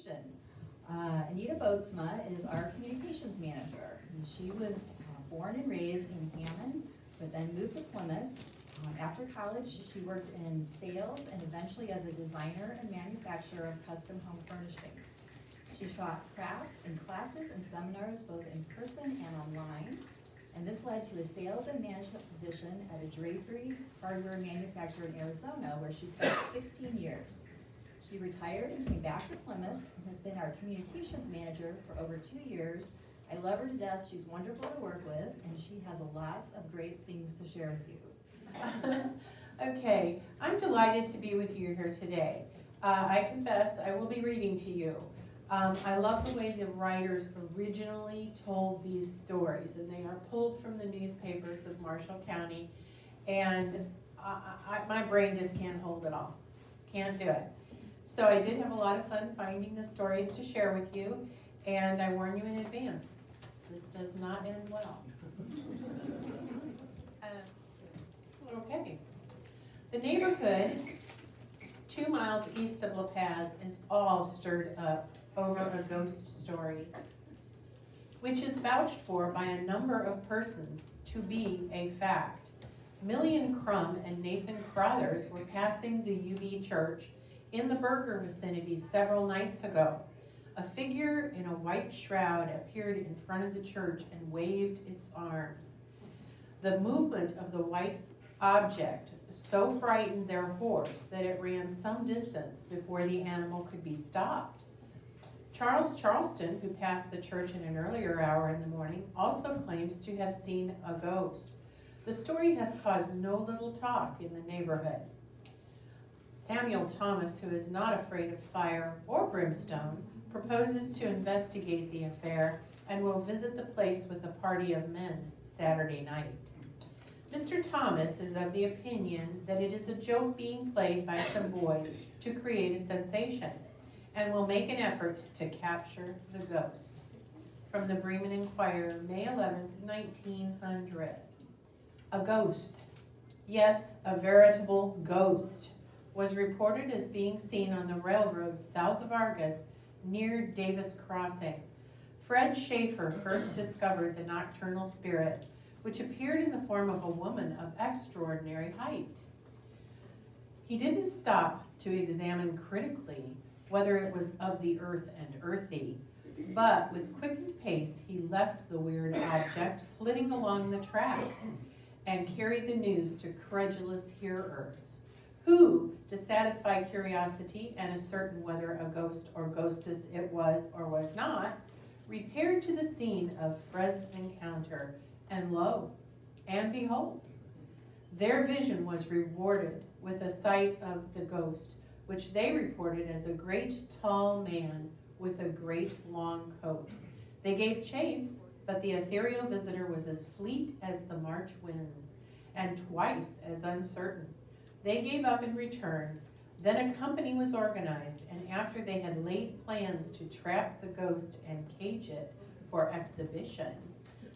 communication. Anita Boetsma is our communications manager. And she was born and raised in Hammond, but then moved to Plymouth. After college, she worked in sales and eventually as a designer and manufacturer of custom home furnishings. She taught craft in classes and seminars both in person and online, and this led to a sales and management position at a drapery hardware manufacturer in Arizona where she spent 16 years. She retired and came back to Plymouth and has been our communications manager for over 2 years. I love her to death. She's wonderful to work with, and she has lots of great things to share with you. Okay, I'm delighted to be with you here today. I confess I will be reading to you. I love the way the writers originally told these stories, and they are pulled from the newspapers of Marshall County, and my brain just can't hold it all. Can't do it. So I did have a lot of fun finding the stories to share with you, and I warn you in advance, this does not end well. Okay. The neighborhood 2 miles east of La Paz is all stirred up over a ghost story, which is vouched for by a number of persons to be a fact. Million Crum and Nathan Crothers were passing the UB church in the Berger vicinity several nights ago. A figure in a white shroud appeared in front of the church and waved its arms. The movement of the white object so frightened their horse that it ran some distance before the animal could be stopped. Charles Charleston, who passed the church in an earlier hour in the morning, also claims to have seen a ghost. The story has caused no little talk in the neighborhood. Samuel Thomas, who is not afraid of fire or brimstone, proposes to investigate the affair and will visit the place with a party of men Saturday night. Mr. Thomas is of the opinion that it is a joke being played by some boys to create a sensation, and will make an effort to capture the ghost. From the Bremen Inquirer, May 11th, 1900. A ghost, yes, a veritable ghost, was reported as being seen on the railroad south of Argus near Davis Crossing. Fred Schaefer first discovered the nocturnal spirit, which appeared in the form of a woman of extraordinary height. He didn't stop to examine critically whether it was of the earth and earthy, but with quickened pace he left the weird object flitting along the track and carried the news to credulous hearers, who, to satisfy curiosity and ascertain whether a ghost or ghostess it was or was not, repaired to the scene of Fred's encounter. And lo, and behold, their vision was rewarded with a sight of the ghost, which they reported as a great tall man with a great long coat. They gave chase, but the ethereal visitor was as fleet as the March winds, and twice as uncertain. They gave up and returned. Then a company was organized, and after they had laid plans to trap the ghost and cage it for exhibition,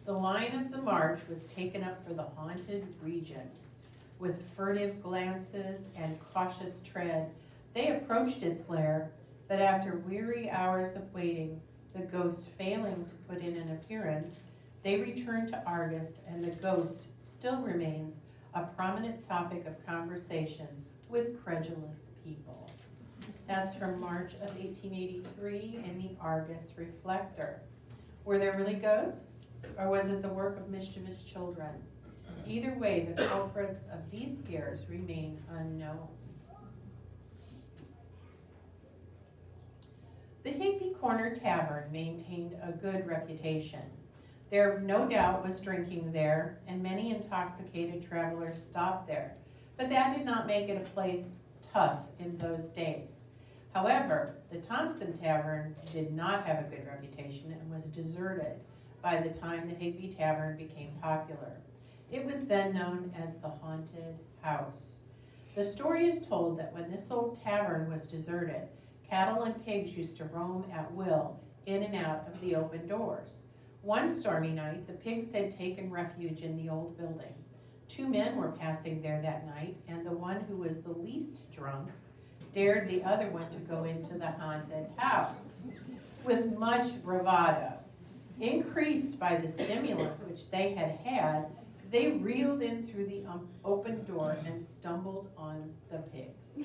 the line of the march was taken up for the haunted regions. With furtive glances and cautious tread, they approached its lair, but after weary hours of waiting, the ghost failing to put in an appearance, they returned to Argus, and the ghost still remains a prominent topic of conversation with credulous people. That's from March of 1883 in the Argus Reflector. Were there really ghosts? Or was it the work of mischievous children? Either way, the culprits of these scares remain unknown. The Higby Corner Tavern maintained a good reputation. There no doubt was drinking there, and many intoxicated travelers stopped there, but that did not make it a place tough in those days. However, the Thompson Tavern did not have a good reputation and was deserted by the time the Higby Tavern became popular. It was then known as the Haunted House. The story is told that when this old tavern was deserted, cattle and pigs used to roam at will in and out of the open doors. One stormy night, the pigs had taken refuge in the old building. 2 men were passing there that night, and the one who was the least drunk dared the other one to go into the haunted house. With much bravado, increased by the stimulant which they had, they reeled in through the open door and stumbled on the pigs.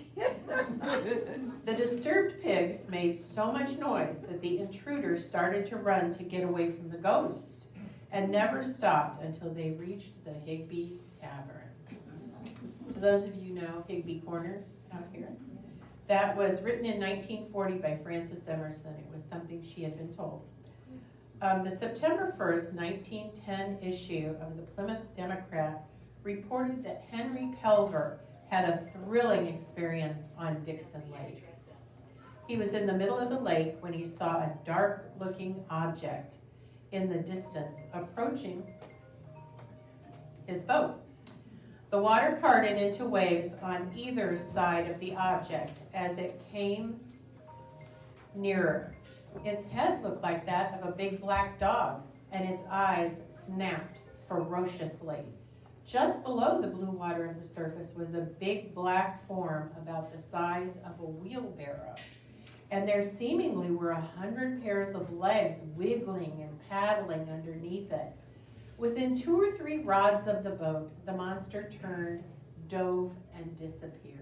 The disturbed pigs made so much noise that the intruders started to run to get away from the ghosts and never stopped until they reached the Higby Tavern. So those of you know Higby Corners out here. That was written in 1940 by Frances Emerson. It was something she had been told. The September 1st, 1910 issue of the Plymouth Democrat reported that Henry Culver had a thrilling experience on Dixon Lake. He was in the middle of the lake when he saw a dark-looking object in the distance approaching his boat. The water parted into waves on either side of the object as it came nearer. Its head looked like that of a big black dog, and its eyes snapped ferociously. Just below the blue water of the surface was a big black form about the size of a wheelbarrow, and there seemingly were 100 pairs of legs wiggling and paddling underneath it. Within 2 or 3 rods of the boat, the monster turned, dove, and disappeared.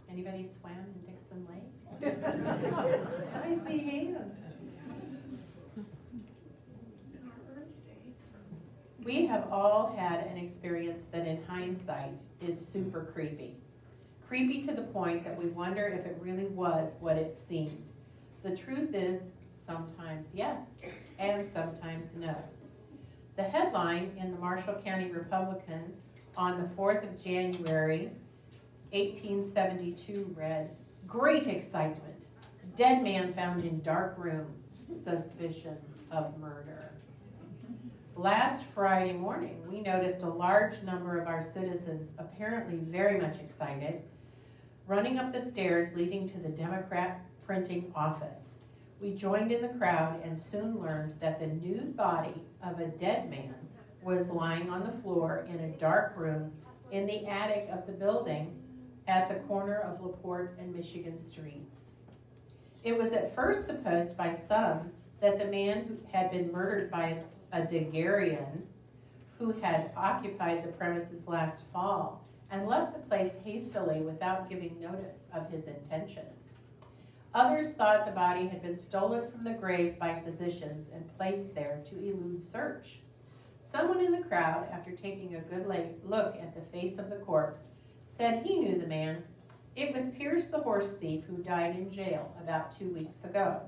Anybody swam in Dixon Lake? I see hands. We have all had an experience that in hindsight is super creepy. Creepy to the point that we wonder if it really was what it seemed. The truth is, sometimes yes, and sometimes no. The headline in the Marshall County Republican on the 4th of January, 1872 read, "Great excitement. Dead man found in dark room. Suspicions of murder." Last Friday morning, we noticed a large number of our citizens, apparently very much excited, running up the stairs leading to the Democrat printing office. We joined in the crowd and soon learned that the nude body of a dead man was lying on the floor in a dark room in the attic of the building at the corner of LaPorte and Michigan streets. It was at first supposed by some that the man who had been murdered by a Daguerrean who had occupied the premises last fall and left the place hastily without giving notice of his intentions. Others thought the body had been stolen from the grave by physicians and placed there to elude search. Someone in the crowd, after taking a good look at the face of the corpse, said he knew the man. It was Pierce the horse thief who died in jail about 2 weeks ago.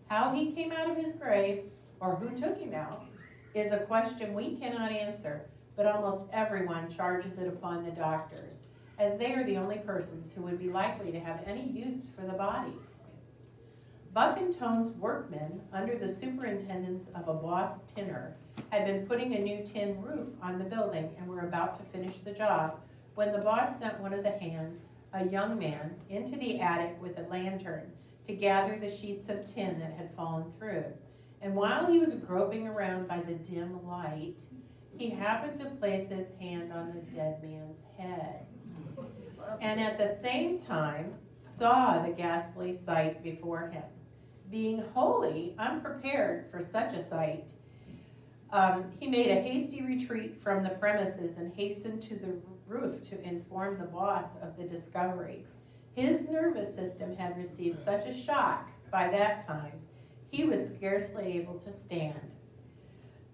How he came out of his grave, or who took him out, is a question we cannot answer, but almost everyone charges it upon the doctors, as they are the only persons who would be likely to have any use for the body. Buck and Tone's workmen, under the superintendence of a boss tinner, had been putting a new tin roof on the building and were about to finish the job when the boss sent one of the hands, a young man, into the attic with a lantern to gather the sheets of tin that had fallen through. And while he was groping around by the dim light, he happened to place his hand on the dead man's head. And at the same time, saw the ghastly sight before him. Being wholly unprepared for such a sight, he made a hasty retreat from the premises and hastened to the roof to inform the boss of the discovery. His nervous system had received such a shock by that time, he was scarcely able to stand.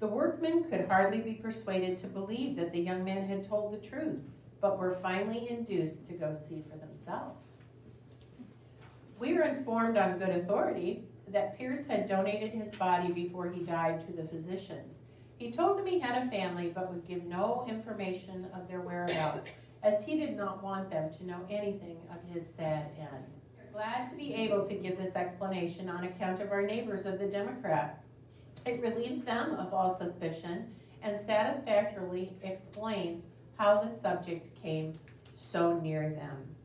The workmen could hardly be persuaded to believe that the young man had told the truth, but were finally induced to go see for themselves. We were informed on good authority that Pierce had donated his body before he died to the physicians. He told them he had a family but would give no information of their whereabouts, as he did not want them to know anything of his sad end. We're glad to be able to give this explanation on account of our neighbors of the Democrat. It relieves them of all suspicion and satisfactorily explains how the subject came so near them.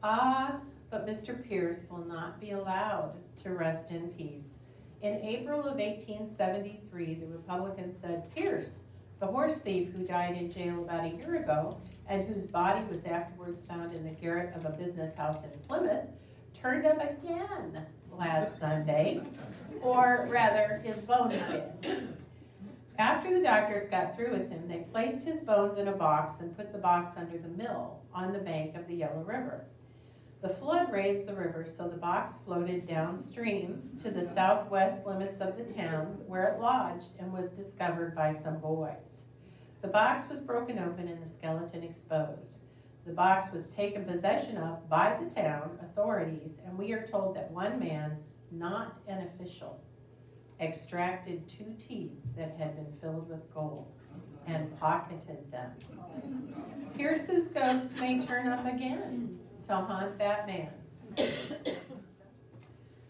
But Mr. Pierce will not be allowed to rest in peace. In April of 1873, the Republican said, "Pierce, The horse thief who died in jail about a year ago and whose body was afterwards found in the garret of a business house in Plymouth turned up again last Sunday, or rather, his bones did. After the doctors got through with him, they placed his bones in a box and put the box under the mill on the bank of the Yellow River. The flood raised the river, so the box floated downstream to the southwest limits of the town, where it lodged and was discovered by some boys. The box was broken open and the skeleton exposed. The box was taken possession of by the town authorities, and we are told that one man, not an official, extracted 2 teeth that had been filled with gold and pocketed them. Pierce's ghost may turn up again to haunt that man.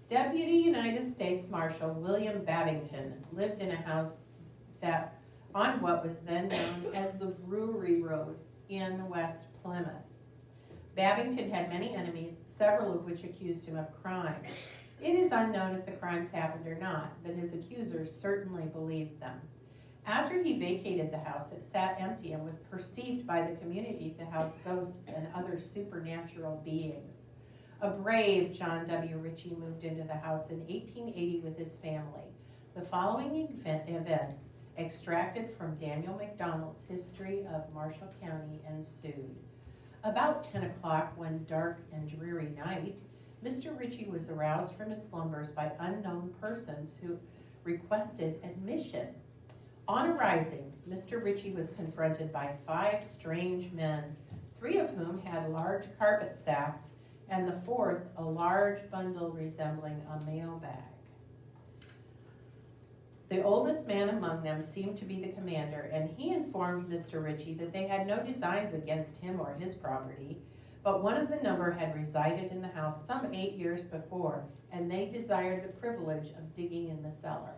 Deputy United States Marshal William Babington lived in a house that on what was then known as the Brewery Road in West Plymouth. Babington had many enemies, several of which accused him of crimes. It is unknown if the crimes happened or not, but his accusers certainly believed them. After he vacated the house, it sat empty and was perceived by the community to house ghosts and other supernatural beings. A brave John W. Ritchie moved into the house in 1880 with his family. The following events, extracted from Daniel MacDonald's History of Marshall County, ensued. About 10 o'clock one dark and dreary night, Mr. Ritchie was aroused from his slumbers by unknown persons who requested admission. On arising, Mr. Ritchie was confronted by 5 strange men, 3 of whom had large carpet sacks, and the 4th a large bundle resembling a mailbag. The oldest man among them seemed to be the commander, and he informed Mr. Ritchie that they had no designs against him or his property, but one of the number had resided in the house some 8 years before, and they desired the privilege of digging in the cellar.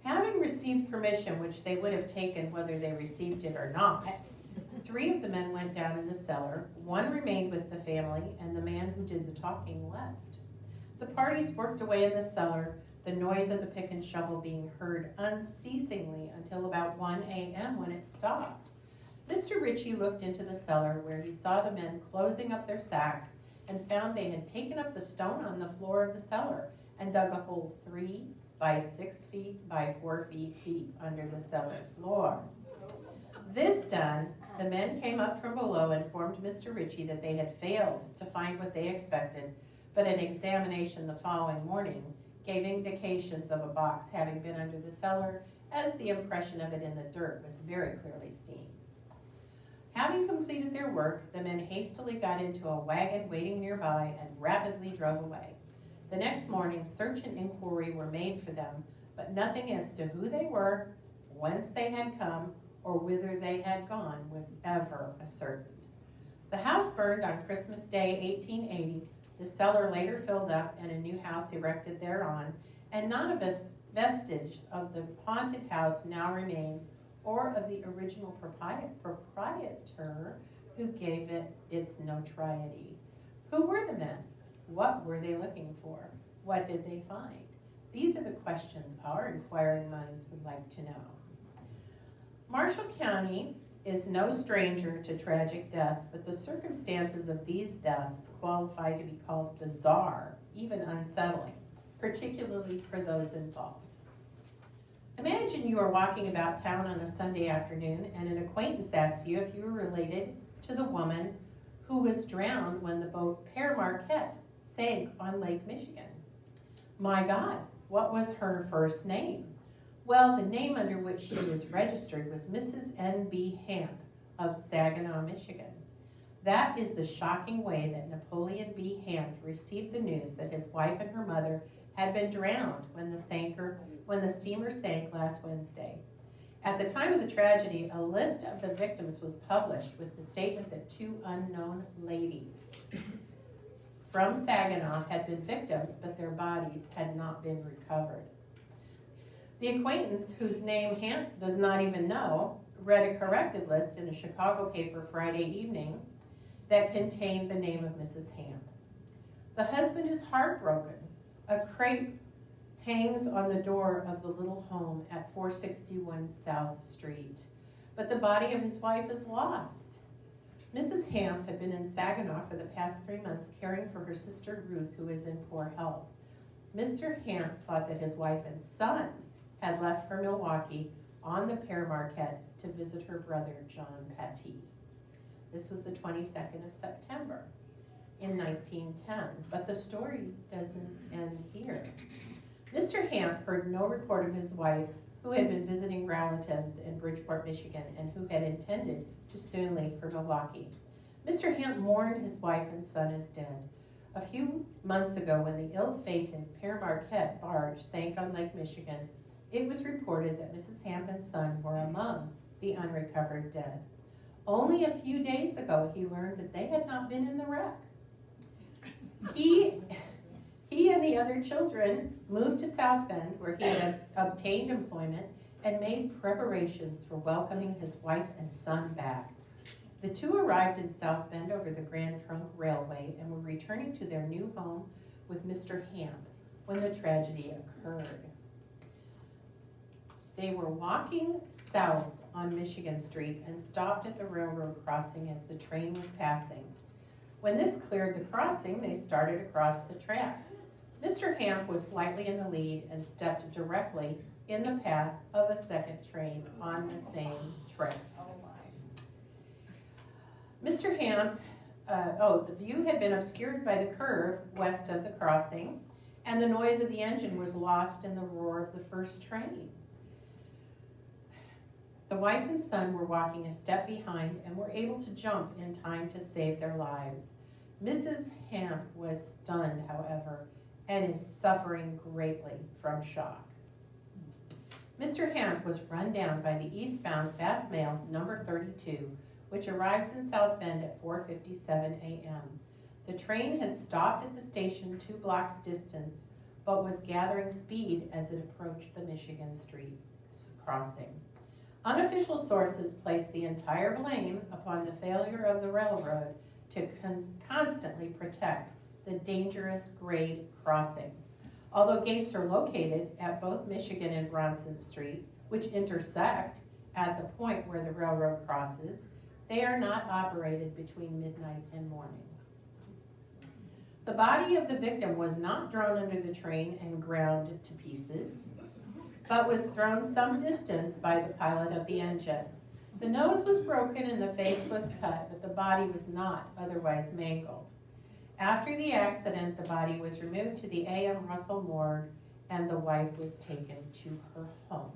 Having received permission, which they would have taken whether they received it or not, 3 of the men went down in the cellar, 1 remained with the family, and the man who did the talking left. The parties worked away in the cellar, the noise of the pick and shovel being heard unceasingly until about 1 a.m. when it stopped. Mr. Ritchie looked into the cellar where he saw the men closing up their sacks and found they had taken up the stone on the floor of the cellar and dug a hole 3 by 6 feet by 4 feet deep under the cellar floor. This done, the men came up from below and informed Mr. Ritchie that they had failed to find what they expected, but an examination the following morning gave indications of a box having been under the cellar, as the impression of it in the dirt was very clearly seen. Having completed their work, the men hastily got into a wagon waiting nearby and rapidly drove away. The next morning, search and inquiry were made for them, but nothing as to who they were, whence they had come, or whither they had gone was ever ascertained. The house burned on Christmas Day, 1880. The cellar later filled up and a new house erected thereon, and not a vestige of the haunted house now remains, or of the original proprietor who gave it its notoriety. Who were the men? What were they looking for? What did they find? These are the questions our inquiring minds would like to know. Marshall County is no stranger to tragic death, but the circumstances of these deaths qualify to be called bizarre, even unsettling, particularly for those involved. Imagine you are walking about town on a Sunday afternoon and an acquaintance asks you if you were related to the woman who was drowned when the boat Père Marquette sank on Lake Michigan. My God, what was her first name? Well, the name under which she was registered was Mrs. N.B. Hamp of Saginaw, Michigan. That is the shocking way that Napoleon B. Hamp received the news that his wife and her mother had been drowned when the steamer sank last Wednesday. At the time of the tragedy, a list of the victims was published with the statement that 2 unknown ladies from Saginaw had been victims, but their bodies had not been recovered. The acquaintance, whose name Hamp does not even know, read a corrected list in a Chicago paper Friday evening that contained the name of Mrs. Hamp. The husband is heartbroken. A crepe hangs on the door of the little home at 461 South Street. But the body of his wife is lost. Mrs. Hamp had been in Saginaw for the past 3 months caring for her sister Ruth, who is in poor health. Mr. Hamp thought that his wife and son had left for Milwaukee on the Pear Marquette to visit her brother, John Pattee. This was the 22nd of September in 1910, but the story doesn't end here. Mr. Hamp heard no report of his wife, who had been visiting relatives in Bridgeport, Michigan, and who had intended to soon leave for Milwaukee. Mr. Hamp mourned his wife and son as dead. A few months ago, when the ill-fated Pear Marquette barge sank on Lake Michigan, it was reported that Mrs. Hamp and son were among the unrecovered dead. Only a few days ago, he learned that they had not been in the wreck. He and the other children moved to South Bend, where he had obtained employment, and made preparations for welcoming his wife and son back. The two arrived in South Bend over the Grand Trunk Railway and were returning to their new home with Mr. Hamp when the tragedy occurred. They were walking south on Michigan Street and stopped at the railroad crossing as the train was passing. When this cleared the crossing, they started across the tracks. Mr. Hamp was slightly in the lead and stepped directly in the path of a second train on the same track. Mr. Hamp, the view had been obscured by the curve west of the crossing, and the noise of the engine was lost in the roar of the first train. The wife and son were walking a step behind and were able to jump in time to save their lives. Mrs. Hamp was stunned, however, and is suffering greatly from shock. Mr. Hamp was run down by the eastbound fast mail number 32, which arrives in South Bend at 4:57 a.m. The train had stopped at the station 2 blocks distance, but was gathering speed as it approached the Michigan Street crossing. Unofficial sources placed the entire blame upon the failure of the railroad to constantly protect the dangerous grade crossing. Although gates are located at both Michigan and Bronson Street, which intersect at the point where the railroad crosses, they are not operated between midnight and morning. The body of the victim was not thrown under the train and ground to pieces, but was thrown some distance by the pilot of the engine. The nose was broken and the face was cut, but the body was not otherwise mangled. After the accident, the body was removed to the A.M. Russell morgue and the wife was taken to her home.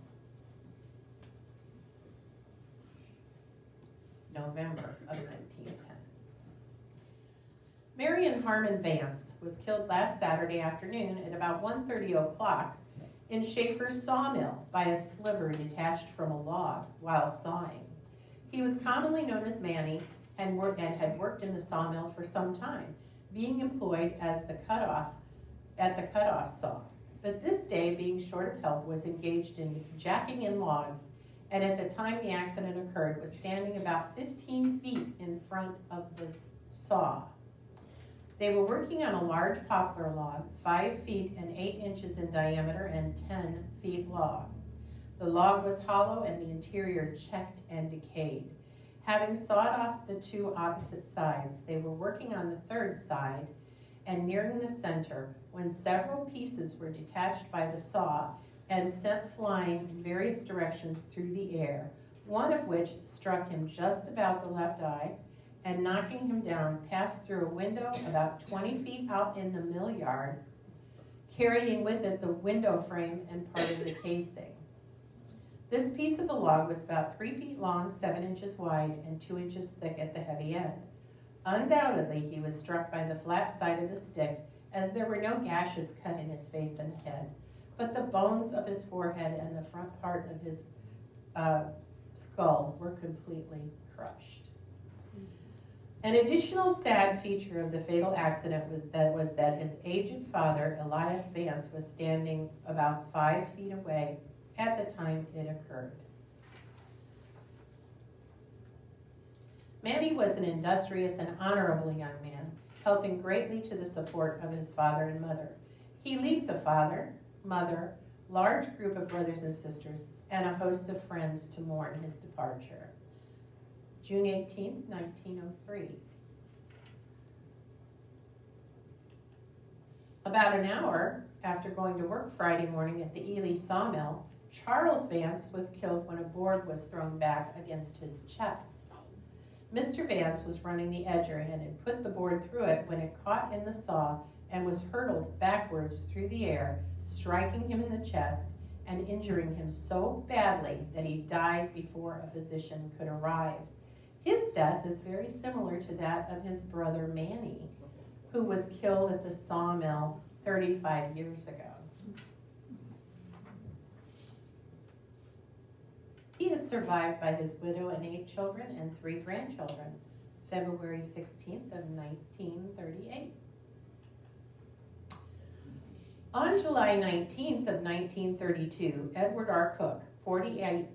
November of 1910. Marion Harmon Vance was killed last Saturday afternoon at about 1:30 o'clock in Schaefer's sawmill by a sliver detached from a log while sawing. He was commonly known as Manny and had worked in the sawmill for some time, being employed as the cutoff saw. But this day, being short of help, was engaged in jacking in logs, and at the time the accident occurred was standing about 15 feet in front of the saw. They were working on a large poplar log, 5 feet and 8 inches in diameter and 10 feet long. The log was hollow and the interior checked and decayed. Having sawed off the 2 opposite sides, they were working on the 3rd side and nearing the center when several pieces were detached by the saw and sent flying in various directions through the air, one of which struck him just about the left eye and, knocking him down, passed through a window about 20 feet out in the mill yard, carrying with it the window frame and part of the casing. This piece of the log was about 3 feet long, 7 inches wide, and 2 inches thick at the heavy end. Undoubtedly, he was struck by the flat side of the stick, as there were no gashes cut in his face and head, but the bones of his forehead and the front part of his skull were completely crushed. An additional sad feature of the fatal accident was that his aged father, Elias Vance, was standing about 5 feet away at the time it occurred. Manny was an industrious and honorable young man, helping greatly to the support of his father and mother. He leaves a father, mother, large group of brothers and sisters, and a host of friends to mourn his departure. June 18, 1903. About an hour after going to work Friday morning at the Ely sawmill, Charles Vance was killed when a board was thrown back against his chest. Mr. Vance was running the edger and had put the board through it when it caught in the saw and was hurtled backwards through the air, striking him in the chest and injuring him so badly that he died before a physician could arrive. His death is very similar to that of his brother Manny, who was killed at the sawmill 35 years ago. He is survived by his widow and 8 children and 3 grandchildren. February 16th of 1938. On July 19th of 1932, Edward R. Cook, 48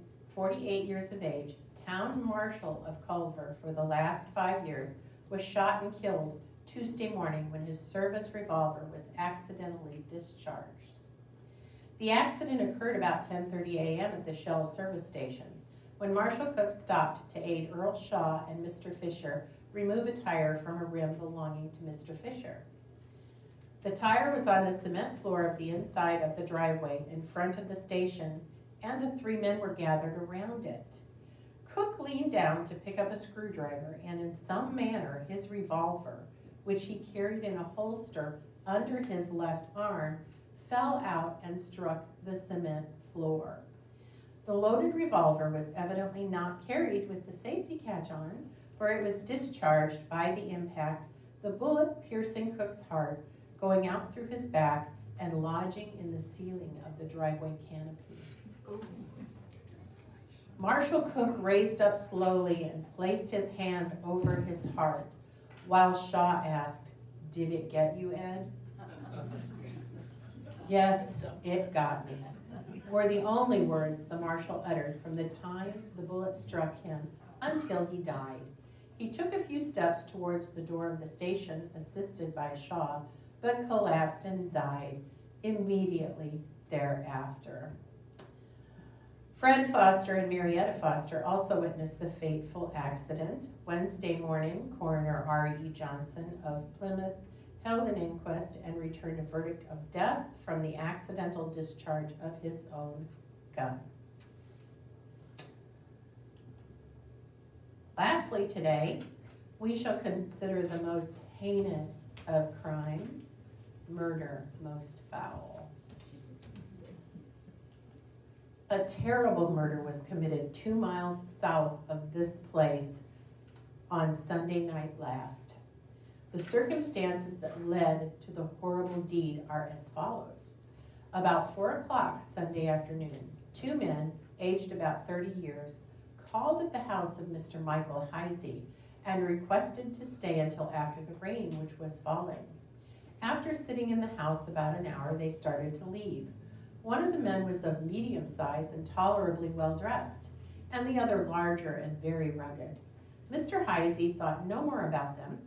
years of age, town marshal of Culver for the last 5 years, was shot and killed Tuesday morning when his service revolver was accidentally discharged. The accident occurred about 10:30 a.m. at the Shell service station, when Marshal Cook stopped to aid Earl Shaw and Mr. Fisher remove a tire from a rim belonging to Mr. Fisher. The tire was on the cement floor of the inside of the driveway in front of the station, and the 3 men were gathered around it. Cook leaned down to pick up a screwdriver, and in some manner his revolver, which he carried in a holster under his left arm, fell out and struck the cement floor. The loaded revolver was evidently not carried with the safety catch on, for it was discharged by the impact, the bullet piercing Cook's heart, going out through his back and lodging in the ceiling of the driveway canopy. Marshal Cook raised up slowly and placed his hand over his heart, while Shaw asked, "Did it get you, Ed?" "Yes, it got me," were the only words the marshal uttered from the time the bullet struck him until he died. He took a few steps towards the door of the station, assisted by Shaw, but collapsed and died immediately thereafter. Fred Foster and Marietta Foster also witnessed the fateful accident. Wednesday morning, Coroner R.E. Johnson of Plymouth held an inquest and returned a verdict of death from the accidental discharge of his own gun. Lastly today, we shall consider the most heinous of crimes, murder most foul. A terrible murder was committed 2 miles south of this place on Sunday night last. The circumstances that led to the horrible deed are as follows. About 4 o'clock Sunday afternoon, 2 men, aged about 30 years, called at the house of Mr. Michael Heisey and requested to stay until after the rain, which was falling. After sitting in the house about an hour, they started to leave. One of the men was of medium size and tolerably well dressed, and the other larger and very rugged. Mr. Heisey thought no more about them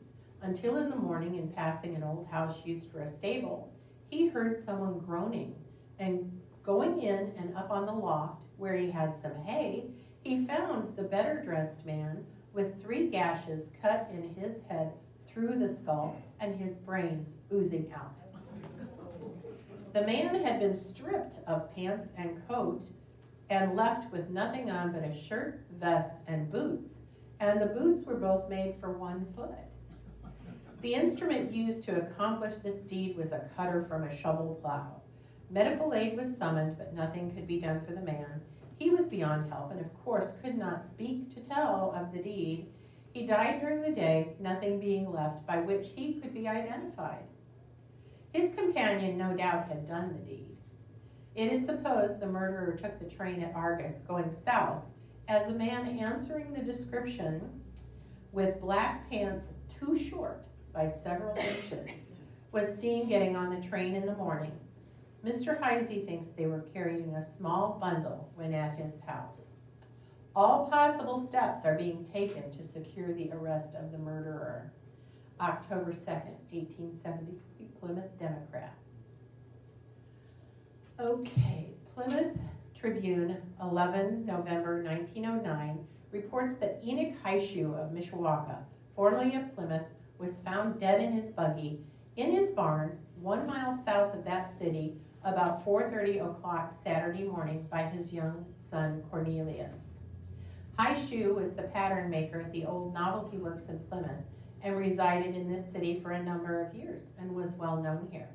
until in the morning, in passing an old house used for a stable, he heard someone groaning, and going in and up on the loft where he had some hay, he found the better dressed man with 3 gashes cut in his head through the skull and his brains oozing out. The man had been stripped of pants and coat and left with nothing on but a shirt, vest, and boots, and the boots were both made for 1 foot. The instrument used to accomplish this deed was a cutter from a shovel plow. Medical aid was summoned, but nothing could be done for the man. He was beyond help and, of course, could not speak to tell of the deed. He died during the day, nothing being left by which he could be identified. His companion no doubt had done the deed. It is supposed the murderer took the train at Argus going south, as a man answering the description with black pants too short by several inches was seen getting on the train in the morning. Mr. Heisey thinks they were carrying a small bundle when at his house. All possible steps are being taken to secure the arrest of the murderer. October 2nd, 1873, Plymouth Democrat. Okay, Plymouth Tribune, 11 November 1909, reports that Enoch Haishu of Mishawaka, formerly of Plymouth, was found dead in his buggy in his barn 1 mile south of that city about 4:30 o'clock Saturday morning by his young son Cornelius. Haishu was the pattern maker at the old Novelty Works in Plymouth and resided in this city for a number of years and was well known here.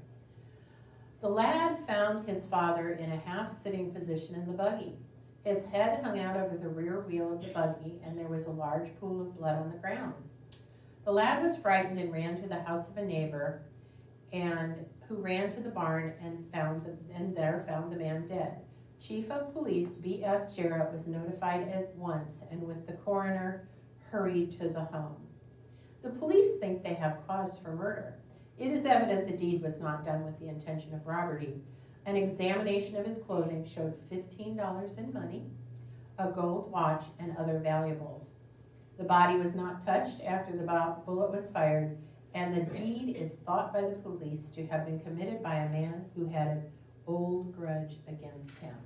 The lad found his father in a half-sitting position in the buggy. His head hung out over the rear wheel of the buggy, and there was a large pool of blood on the ground. The lad was frightened and ran to the house of a neighbor, and who ran to the barn and found the man dead. Chief of Police B.F. Jarrett was notified at once, and with the coroner hurried to the home. The police think they have cause for murder. It is evident the deed was not done with the intention of robbery. An examination of his clothing showed $15 in money, a gold watch, and other valuables. The body was not touched after the bullet was fired, and the deed is thought by the police to have been committed by a man who had an old grudge against him.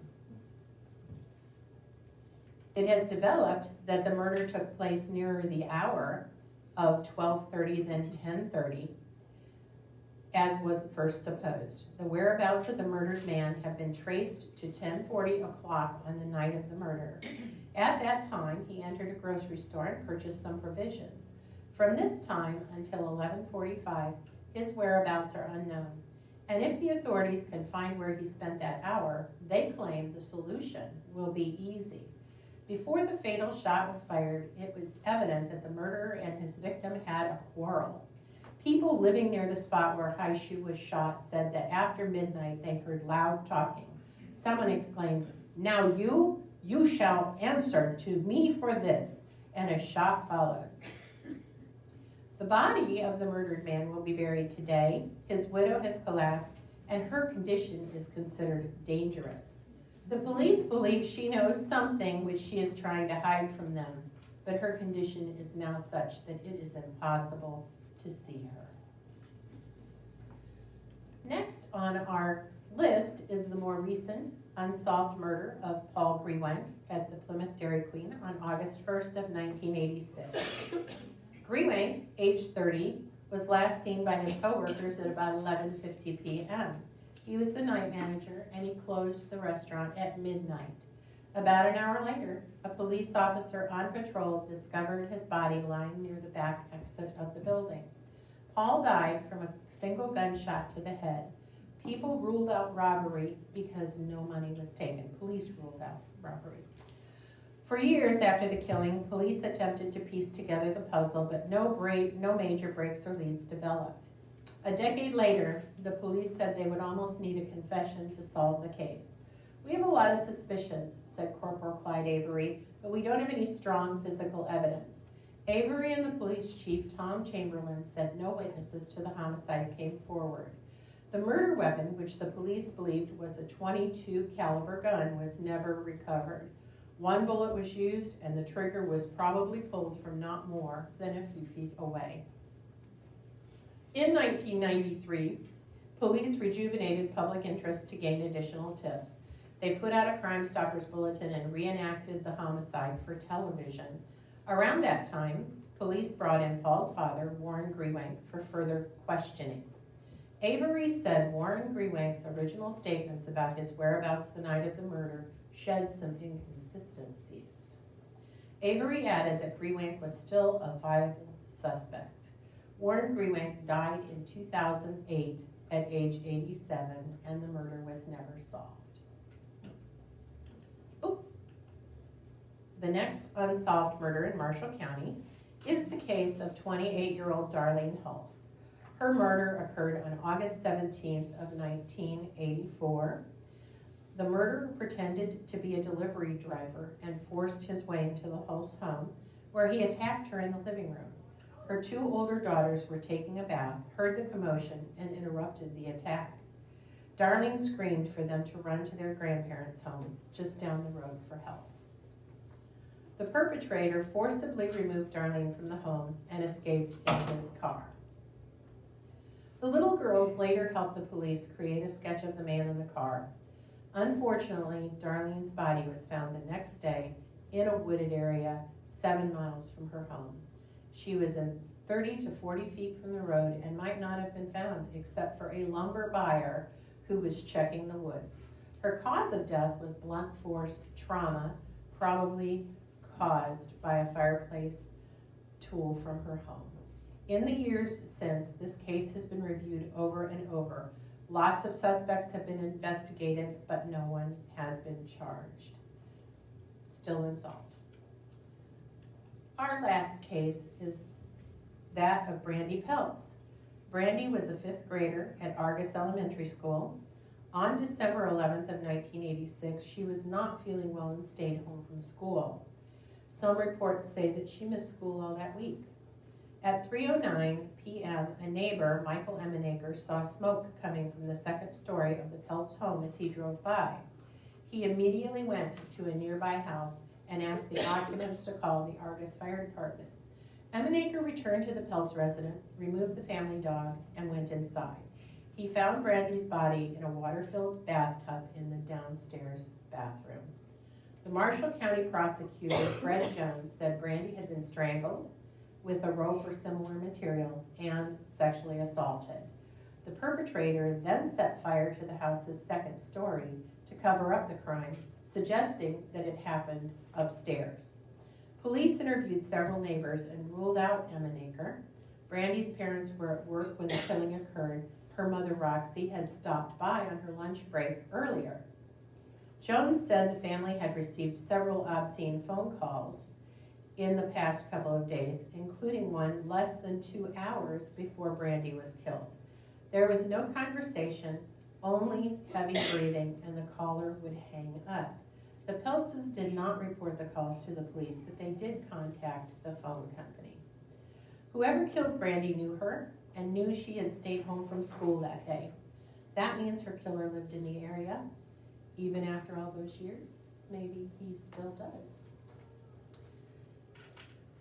It has developed that the murder took place nearer the hour of 12:30 than 10:30, as was first supposed. The whereabouts of the murdered man have been traced to 10:40 o'clock on the night of the murder. At that time, he entered a grocery store and purchased some provisions. From this time until 11:45, his whereabouts are unknown. And if the authorities can find where he spent that hour, they claim the solution will be easy. Before the fatal shot was fired, it was evident that the murderer and his victim had a quarrel. People living near the spot where Haishu was shot said that after midnight they heard loud talking. Someone exclaimed, "Now you shall answer to me for this," and a shot followed. The body of the murdered man will be buried today. His widow has collapsed, and her condition is considered dangerous. The police believe she knows something which she is trying to hide from them, but her condition is now such that it is impossible to see her. Next on our list is the more recent unsolved murder of Paul Grewank at the Plymouth Dairy Queen on August 1st of 1986. Grewank, age 30, was last seen by his co-workers at about 11:50 p.m. He was the night manager, and he closed the restaurant at midnight. About an hour later, a police officer on patrol discovered his body lying near the back exit of the building. Paul died from a single gunshot to the head. People ruled out robbery because no money was taken. Police ruled out robbery. For years after the killing, police attempted to piece together the puzzle, but no major breaks or leads developed. A decade later, the police said they would almost need a confession to solve the case. "We have a lot of suspicions," said Corporal Clyde Avery, "but we don't have any strong physical evidence." Avery and the police chief, Tom Chamberlain, said no witnesses to the homicide came forward. The murder weapon, which the police believed was a .22 caliber gun, was never recovered. One bullet was used, and the trigger was probably pulled from not more than a few feet away. In 1993, police rejuvenated public interest to gain additional tips. They put out a Crime Stoppers bulletin and reenacted the homicide for television. Around that time, police brought in Paul's father, Warren Grewank, for further questioning. Avery said Warren Grewank's original statements about his whereabouts the night of the murder shed some inconsistencies. Avery added that Grewank was still a viable suspect. Warren Grewank died in 2008 at age 87, and the murder was never solved. The next unsolved murder in Marshall County is the case of 28-year-old Darlene Hulse. Her murder occurred on August 17th of 1984. The murderer pretended to be a delivery driver and forced his way into the Hulse home, where he attacked her in the living room. Her two older daughters were taking a bath, heard the commotion, and interrupted the attack. Darlene screamed for them to run to their grandparents' home just down the road for help. The perpetrator forcibly removed Darlene from the home and escaped in his car. The little girls later helped the police create a sketch of the man in the car. Unfortunately, Darlene's body was found the next day in a wooded area 7 miles from her home. She was in 30 to 40 feet from the road and might not have been found except for a lumber buyer who was checking the woods. Her cause of death was blunt force trauma, probably caused by a fireplace tool from her home. In the years since, this case has been reviewed over and over. Lots of suspects have been investigated, but no one has been charged. Still unsolved. Our last case is that of Brandy Peltz. Brandy was a 5th grader at Argus Elementary School. On December 11th of 1986, she was not feeling well and stayed home from school. Some reports say that she missed school all that week. At 3:09 p.m., a neighbor, Michael Emenaker, saw smoke coming from the 2nd story of the Peltz home as he drove by. He immediately went to a nearby house and asked the occupants to call the Argus Fire Department. Emenaker returned to the Peltz residence, removed the family dog, and went inside. He found Brandy's body in a water-filled bathtub in the downstairs bathroom. The Marshall County prosecutor, Fred Jones, said Brandy had been strangled with a rope or similar material and sexually assaulted. The perpetrator then set fire to the house's 2nd story to cover up the crime, suggesting that it happened upstairs. Police interviewed several neighbors and ruled out Emenaker. Brandy's parents were at work when the killing occurred. Her mother, Roxy, had stopped by on her lunch break earlier. Jones said the family had received several obscene phone calls in the past couple of days, including one less than 2 hours before Brandy was killed. There was no conversation, only heavy breathing, and the caller would hang up. The Peltzes did not report the calls to the police, but they did contact the phone company. Whoever killed Brandy knew her and knew she had stayed home from school that day. That means her killer lived in the area, even after all those years. Maybe he still does.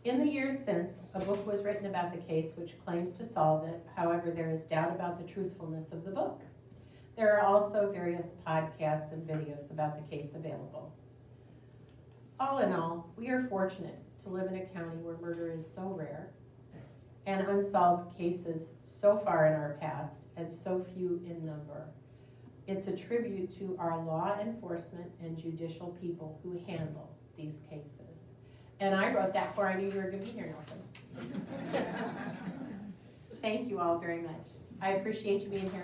In the years since, a book was written about the case which claims to solve it. However, there is doubt about the truthfulness of the book. There are also various podcasts and videos about the case available. All in all, we are fortunate to live in a county where murder is so rare and unsolved cases so far in our past and so few in number. It's a tribute to our law enforcement and judicial people who handle these cases. And I wrote that for I knew you were going to be here, Nelson. Thank you all very much. I appreciate you being here.